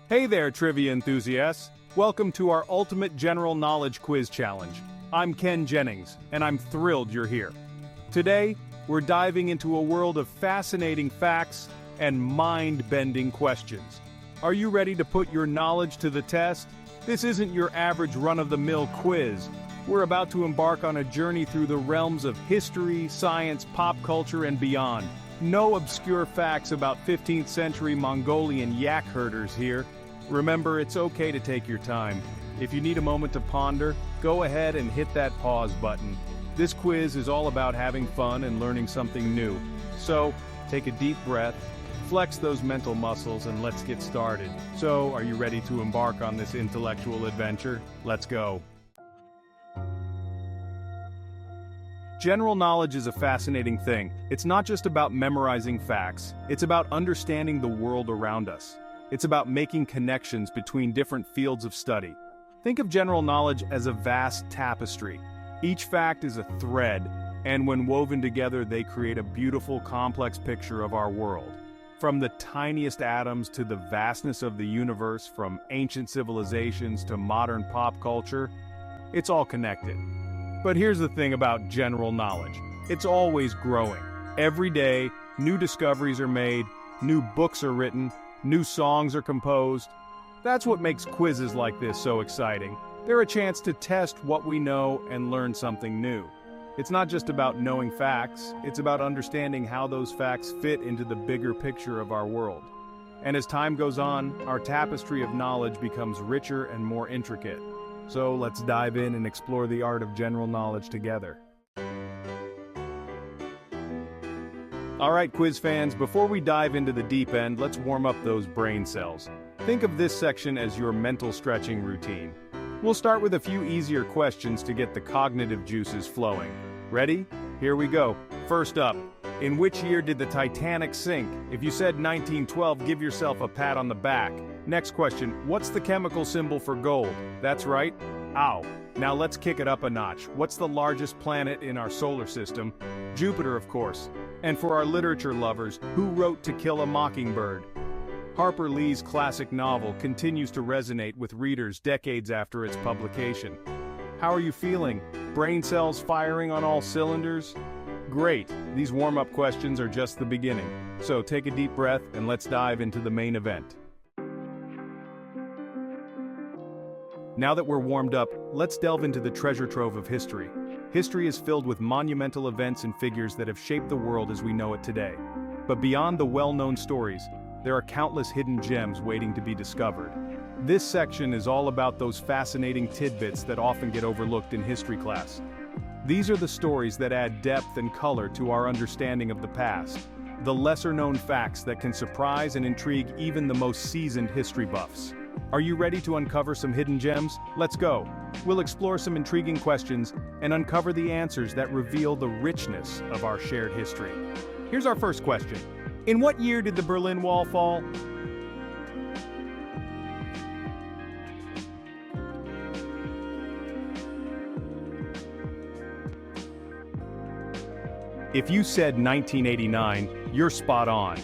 Hey there, trivia enthusiasts! Welcome to our Ultimate General Knowledge Quiz Challenge. I'm Ken Jennings, and I'm thrilled you're here. Today, we're diving into a world of fascinating facts and mind-bending questions. Are you ready to put your knowledge to the test? This isn't your average run-of-the-mill quiz. We're about to embark on a journey through the realms of history, science, pop culture, and beyond. No obscure facts about 15th century Mongolian yak herders here. Remember, it's okay to take your time. If you need a moment to ponder, go ahead and hit that pause button. This quiz is all about having fun and learning something new. So, take a deep breath, flex those mental muscles, and let's get started. So, are you ready to embark on this intellectual adventure? Let's go. General knowledge is a fascinating thing. It's not just about memorizing facts, it's about understanding the world around us. It's about making connections between different fields of study. Think of general knowledge as a vast tapestry. Each fact is a thread, and when woven together they create a beautiful, complex picture of our world. From the tiniest atoms to the vastness of the universe, from ancient civilizations to modern pop culture, it's all connected. But here's the thing about general knowledge. It's always growing. Every day, new discoveries are made, new books are written, new songs are composed. That's what makes quizzes like this so exciting. They're a chance to test what we know and learn something new. It's not just about knowing facts, it's about understanding how those facts fit into the bigger picture of our world. And as time goes on, our tapestry of knowledge becomes richer and more intricate. So let's dive in and explore the art of general knowledge together. Alright, quiz fans, before we dive into the deep end, let's warm up those brain cells. Think of this section as your mental stretching routine. We'll start with a few easier questions to get the cognitive juices flowing. Ready? Here we go. First up, in which year did the Titanic sink? If you said 1912, give yourself a pat on the back. Next question, what's the chemical symbol for gold? That's right, Au. Now let's kick it up a notch. What's the largest planet in our solar system? Jupiter, of course. And for our literature lovers, who wrote To Kill a Mockingbird? Harper Lee's classic novel continues to resonate with readers decades after its publication. How are you feeling? Brain cells firing on all cylinders? Great! These warm-up questions are just the beginning. So take a deep breath and let's dive into the main event. Now that we're warmed up, let's delve into the treasure trove of history. History is filled with monumental events and figures that have shaped the world as we know it today. But beyond the well-known stories, there are countless hidden gems waiting to be discovered. This section is all about those fascinating tidbits that often get overlooked in history class. These are the stories that add depth and color to our understanding of the past, the lesser-known facts that can surprise and intrigue even the most seasoned history buffs. Are you ready to uncover some hidden gems? Let's go! We'll explore some intriguing questions and uncover the answers that reveal the richness of our shared history. Here's our first question. In what year did the Berlin Wall fall? If you said 1989, you're spot on.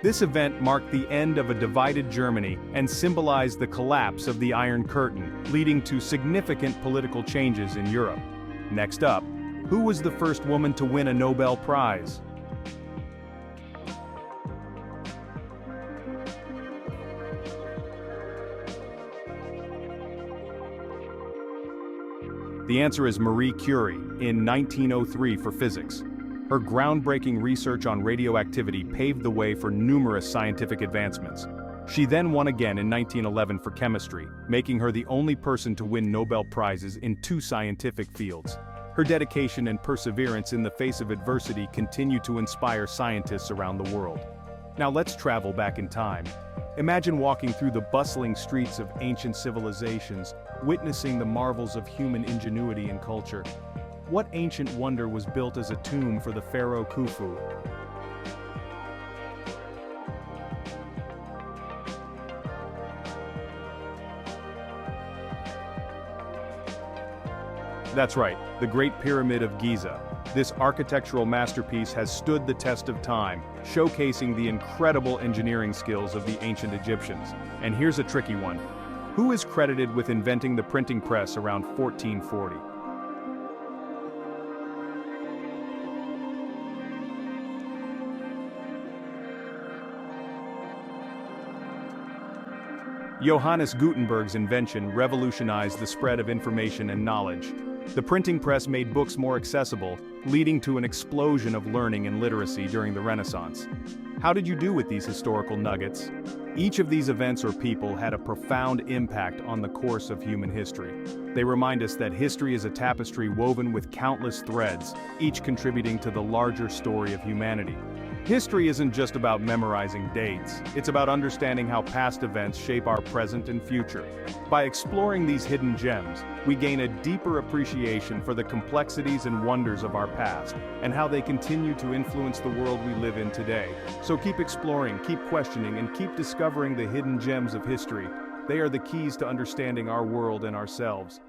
This event marked the end of a divided Germany and symbolized the collapse of the Iron Curtain, leading to significant political changes in Europe. Next up, who was the first woman to win a Nobel Prize? The answer is Marie Curie, in 1903 for physics. Her groundbreaking research on radioactivity paved the way for numerous scientific advancements. She then won again in 1911 for chemistry, making her the only person to win Nobel Prizes in two scientific fields. Her dedication and perseverance in the face of adversity continue to inspire scientists around the world. Now let's travel back in time. Imagine walking through the bustling streets of ancient civilizations, witnessing the marvels of human ingenuity and culture. What ancient wonder was built as a tomb for the pharaoh Khufu? That's right, the Great Pyramid of Giza. This architectural masterpiece has stood the test of time, showcasing the incredible engineering skills of the ancient Egyptians. And here's a tricky one. Who is credited with inventing the printing press around 1440? Johannes Gutenberg's invention revolutionized the spread of information and knowledge. The printing press made books more accessible, leading to an explosion of learning and literacy during the Renaissance. How did you do with these historical nuggets? Each of these events or people had a profound impact on the course of human history. They remind us that history is a tapestry woven with countless threads, each contributing to the larger story of humanity. History isn't just about memorizing dates, it's about understanding how past events shape our present and future. By exploring these hidden gems, we gain a deeper appreciation for the complexities and wonders of our past, and how they continue to influence the world we live in today. So keep exploring, keep questioning, and keep discovering the hidden gems of history. They are the keys to understanding our world and ourselves.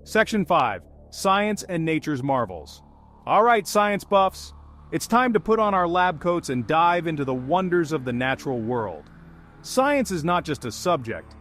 Section 5. Science and Nature's Marvels. All right, science buffs, it's time to put on our lab coats and dive into the wonders of the natural world. Science is not just a subject,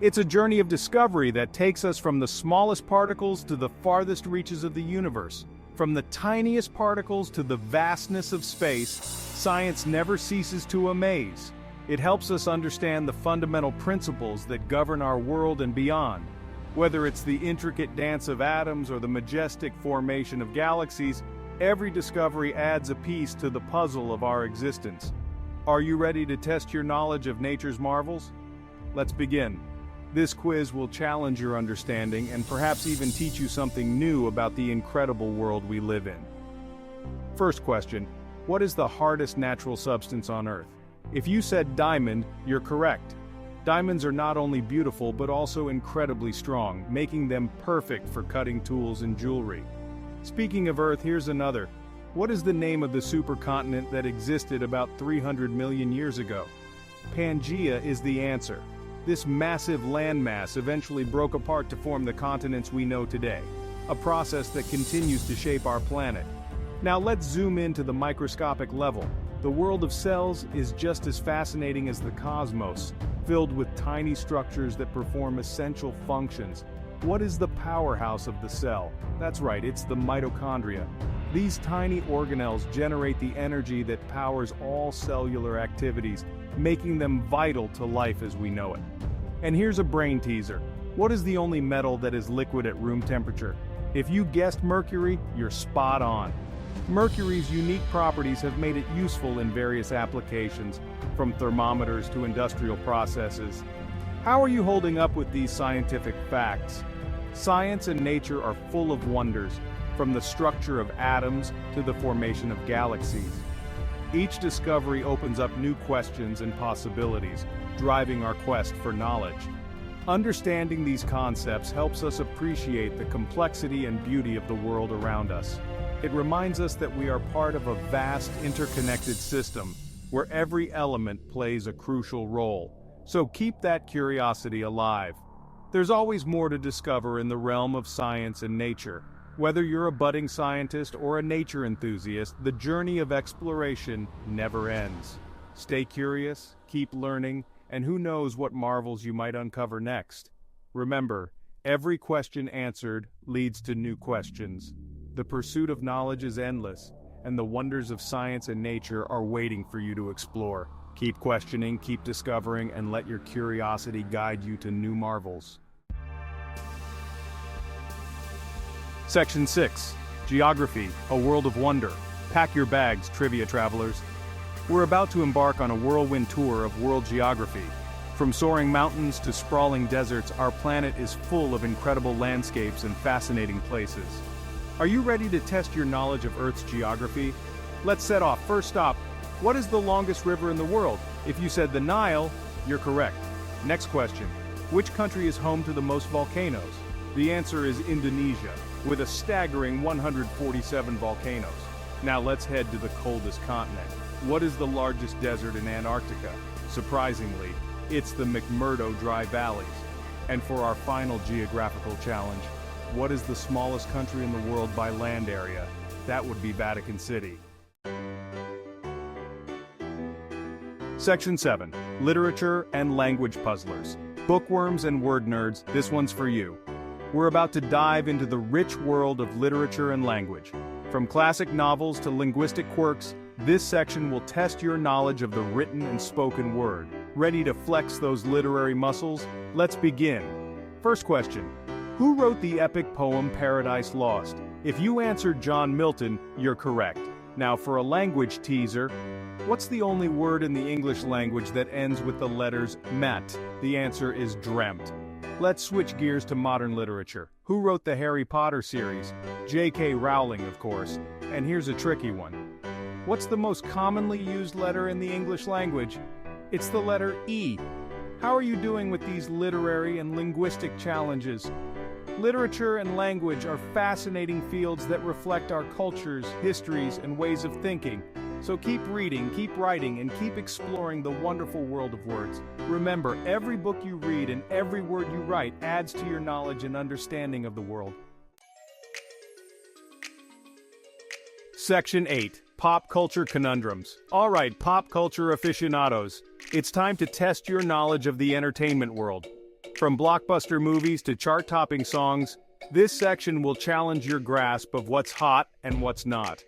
it's a journey of discovery that takes us from the smallest particles to the farthest reaches of the universe. From the tiniest particles to the vastness of space, science never ceases to amaze. It helps us understand the fundamental principles that govern our world and beyond. Whether it's the intricate dance of atoms or the majestic formation of galaxies, every discovery adds a piece to the puzzle of our existence. Are you ready to test your knowledge of nature's marvels? Let's begin. This quiz will challenge your understanding and perhaps even teach you something new about the incredible world we live in. First question, what is the hardest natural substance on Earth? If you said diamond, you're correct. Diamonds are not only beautiful but also incredibly strong, making them perfect for cutting tools and jewelry. Speaking of Earth, here's another. What is the name of the supercontinent that existed about 300 million years ago? Pangaea is the answer. This massive landmass eventually broke apart to form the continents we know today, a process that continues to shape our planet. Now let's zoom into the microscopic level. The world of cells is just as fascinating as the cosmos, filled with tiny structures that perform essential functions. What is the powerhouse of the cell? That's right, it's the mitochondria. These tiny organelles generate the energy that powers all cellular activities, making them vital to life as we know it. And here's a brain teaser. What is the only metal that is liquid at room temperature? If you guessed mercury, you're spot on. Mercury's unique properties have made it useful in various applications, from thermometers to industrial processes. How are you holding up with these scientific facts? Science and nature are full of wonders, from the structure of atoms to the formation of galaxies. Each discovery opens up new questions and possibilities, driving our quest for knowledge. Understanding these concepts helps us appreciate the complexity and beauty of the world around us. It reminds us that we are part of a vast, interconnected system, where every element plays a crucial role. So keep that curiosity alive. There's always more to discover in the realm of science and nature. Whether you're a budding scientist or a nature enthusiast, the journey of exploration never ends. Stay curious, keep learning, and who knows what marvels you might uncover next. Remember, every question answered leads to new questions. The pursuit of knowledge is endless, and the wonders of science and nature are waiting for you to explore. Keep questioning, keep discovering, and let your curiosity guide you to new marvels. Section 6. Geography, a world of wonder. Pack your bags, trivia travelers. We're about to embark on a whirlwind tour of world geography. From soaring mountains to sprawling deserts, our planet is full of incredible landscapes and fascinating places. Are you ready to test your knowledge of Earth's geography? Let's set off. First stop, what is the longest river in the world? If you said the Nile, you're correct. Next question, which country is home to the most volcanoes? The answer is Indonesia, with a staggering 147 volcanoes. Now let's head to the coldest continent. What is the largest desert in Antarctica? Surprisingly, it's the McMurdo Dry Valleys. And for our final geographical challenge, What is the smallest country in the world by land area? That would be Vatican City. Section 7. Literature and Language Puzzlers. Bookworms and word nerds, this one's for you. We're about to dive into the rich world of literature and language. From classic novels to linguistic quirks, this section will test your knowledge of the written and spoken word. Ready to flex those literary muscles? Let's begin. First question. Who wrote the epic poem Paradise Lost? If you answered John Milton, you're correct. Now for a language teaser, what's the only word in the English language that ends with the letters met? The answer is dreamt. Let's switch gears to modern literature. Who wrote the Harry Potter series? J.K. Rowling, of course. And here's a tricky one. What's the most commonly used letter in the English language? It's the letter E. How are you doing with these literary and linguistic challenges? Literature and language are fascinating fields that reflect our cultures, histories, and ways of thinking. So keep reading, keep writing, and keep exploring the wonderful world of words. Remember, every book you read and every word you write adds to your knowledge and understanding of the world. Section 8. Pop Culture Conundrums. Alright, pop culture aficionados. It's time to test your knowledge of the entertainment world. From blockbuster movies to chart-topping songs, this section will challenge your grasp of what's hot and what's not.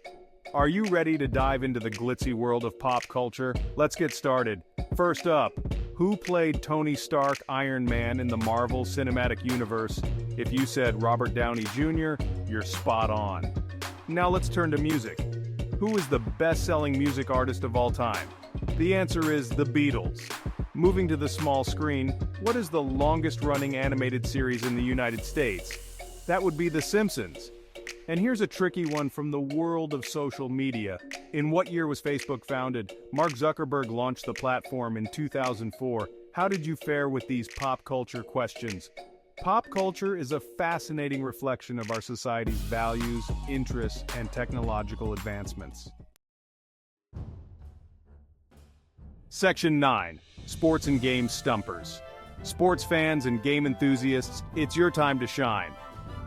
Are you ready to dive into the glitzy world of pop culture? Let's get started. First up, who played Tony Stark Iron Man in the Marvel Cinematic Universe? If you said Robert Downey Jr., you're spot on. Now let's turn to music. Who is the best-selling music artist of all time? The answer is The Beatles. Moving to the small screen, what is the longest-running animated series in the United States? That would be The Simpsons. And here's a tricky one from the world of social media. In what year was Facebook founded? Mark Zuckerberg launched the platform in 2004. How did you fare with these pop culture questions? Pop culture is a fascinating reflection of our society's values, interests, and technological advancements. Section 9. Sports and Game Stumpers. Sports fans and game enthusiasts, it's your time to shine.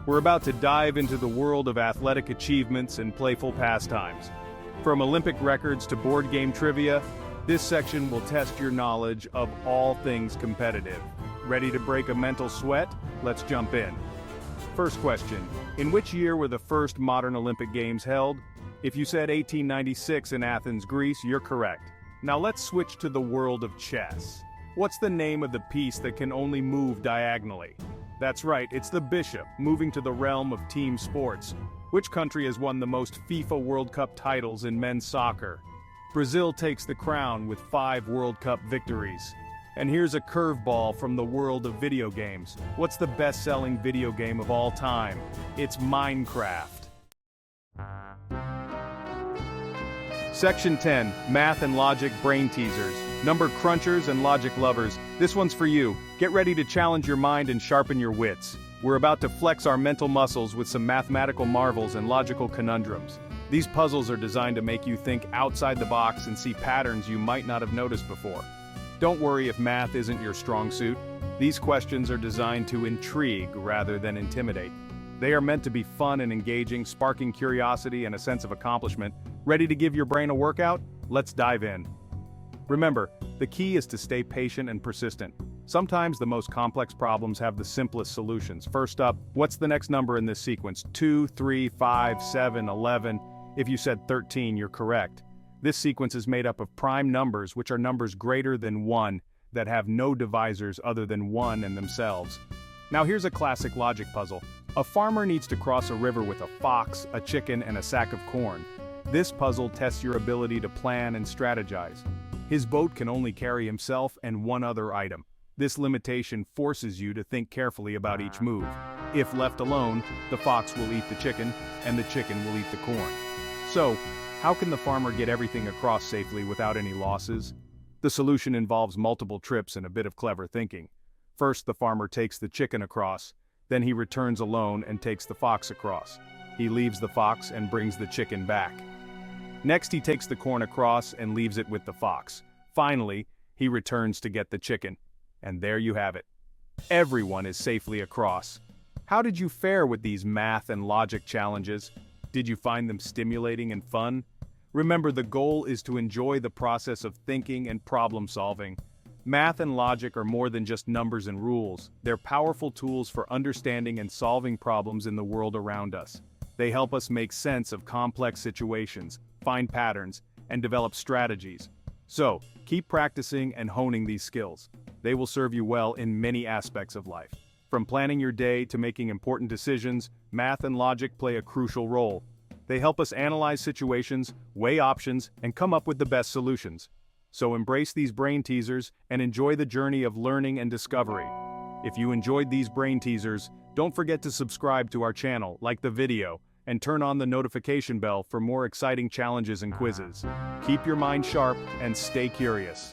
We're about to dive into the world of athletic achievements and playful pastimes. From Olympic records to board game trivia, this section will test your knowledge of all things competitive. Ready to break a mental sweat? Let's jump in. First question. In which year were the first modern Olympic Games held? If you said 1896 in Athens, Greece, you're correct. Now let's switch to the world of chess. What's the name of the piece that can only move diagonally? That's right, it's the bishop, moving to the realm of team sports. Which country has won the most FIFA World Cup titles in men's soccer? Brazil takes the crown with 5 World Cup victories. And here's a curveball from the world of video games. What's the best-selling video game of all time? It's Minecraft. Section 10. Math and Logic Brain Teasers. Number crunchers and logic lovers, this one's for you. Get ready to challenge your mind and sharpen your wits. We're about to flex our mental muscles with some mathematical marvels and logical conundrums. These puzzles are designed to make you think outside the box and see patterns you might not have noticed before. Don't worry if math isn't your strong suit. These questions are designed to intrigue rather than intimidate. They are meant to be fun and engaging, sparking curiosity and a sense of accomplishment. Ready to give your brain a workout? Let's dive in. Remember, the key is to stay patient and persistent. Sometimes the most complex problems have the simplest solutions. First up, what's the next number in this sequence? 2, 3, 5, 7, 11. If you said 13, you're correct. This sequence is made up of prime numbers, which are numbers greater than 1, that have no divisors other than 1 and themselves. Now here's a classic logic puzzle. A farmer needs to cross a river with a fox, a chicken, and a sack of corn. This puzzle tests your ability to plan and strategize. His boat can only carry himself and one other item. This limitation forces you to think carefully about each move. If left alone, the fox will eat the chicken, and the chicken will eat the corn. So, how can the farmer get everything across safely without any losses? The solution involves multiple trips and a bit of clever thinking. First, the farmer takes the chicken across, then he returns alone and takes the fox across. He leaves the fox and brings the chicken back. Next, he takes the corn across and leaves it with the fox. Finally, he returns to get the chicken. And there you have it. Everyone is safely across. How did you fare with these math and logic challenges? Did you find them stimulating and fun? Remember, the goal is to enjoy the process of thinking and problem solving. Math and logic are more than just numbers and rules. They're powerful tools for understanding and solving problems in the world around us. They help us make sense of complex situations, find patterns, and develop strategies. So, keep practicing and honing these skills. They will serve you well in many aspects of life. From planning your day to making important decisions, math and logic play a crucial role. They help us analyze situations, weigh options, and come up with the best solutions. So embrace these brain teasers and enjoy the journey of learning and discovery. If you enjoyed these brain teasers, don't forget to subscribe to our channel, like the video, and turn on the notification bell for more exciting challenges and quizzes. Keep your mind sharp and stay curious.